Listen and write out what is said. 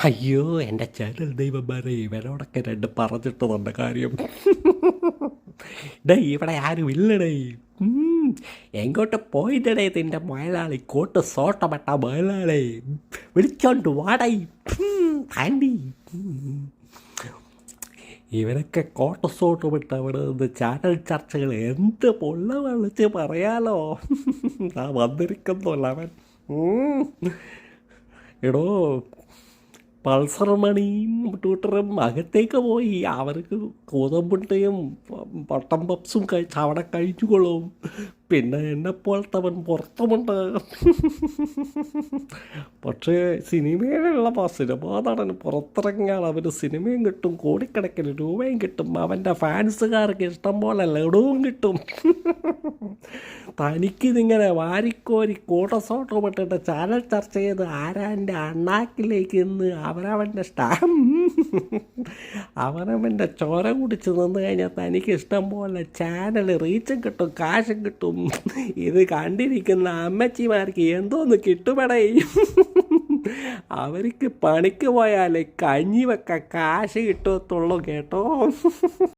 അയ്യോ എൻ്റെ ചാനൽ ദൈവന്മാരെ ഇവരോടൊക്കെ രണ്ട് പറഞ്ഞിട്ട് നല്ല കാര്യം. ഡേ ഇവിടെ ആരും ഇല്ലടേ. എങ്ങോട്ട് പോയിട്ടടേ നിൻ്റെ മുതലാളി? കോട്ട് സോട്ടപ്പെട്ട മുതലാളി വിളിച്ചോണ്ട് വാടേ താണ്ടി. ഇവരൊക്കെ കോട്ട സോട്ട് വിട്ട് അവിടെ നിന്ന് ചാനൽ ചർച്ചകൾ എന്ത് പൊള്ള വിളിച്ച് പറയാലോ. ആ വന്നിരിക്കുന്നല്ല അവൻ. എടോ പൾസർ മണിയും ട്യൂട്ടറും അകത്തേക്ക് പോയി. അവർക്ക് കോതമ്പുട്ടയും പട്ടം പപ്സും അവിടെ കഴിച്ചുകൊള്ളും. പിന്നെ എന്നെപ്പോലത്തവൻ പുറത്തുമുണ്ട്. പക്ഷേ സിനിമയിലുള്ള സിനിമാ നടൻ പുറത്തിറങ്ങിയാൽ അവന് സിനിമയും കിട്ടും, കോടിക്കണക്കിന് രൂപയും കിട്ടും, അവൻ്റെ ഫാൻസുകാർക്ക് ഇഷ്ടം പോലെ ലഡുവും കിട്ടും. തനിക്കിതിങ്ങനെ വാരിക്കോരി കൂട്ടസോട്ടം ഇട്ടിട്ട് ചാനൽ ചർച്ച ചെയ്ത് ആരാൻ്റെ അണ്ണാക്കിലേക്ക് ഇന്ന് അവനവൻ്റെ അവനവൻ്റെ ചോര കുടിച്ച് നിന്ന് കഴിഞ്ഞാൽ തനിക്ക് ഇഷ്ടം പോലെ ചാനൽ റീച്ചും കിട്ടും, കാശും കിട്ടും. ഇത് കണ്ടിരിക്കുന്ന അമ്മച്ചിമാർക്ക് എന്തോന്ന് കിട്ടുമടേ. അവർക്ക് പണിക്ക് പോയാലേ കഞ്ഞി വെക്കാൻ കാശ് കിട്ടത്തുള്ളൂ കേട്ടോ.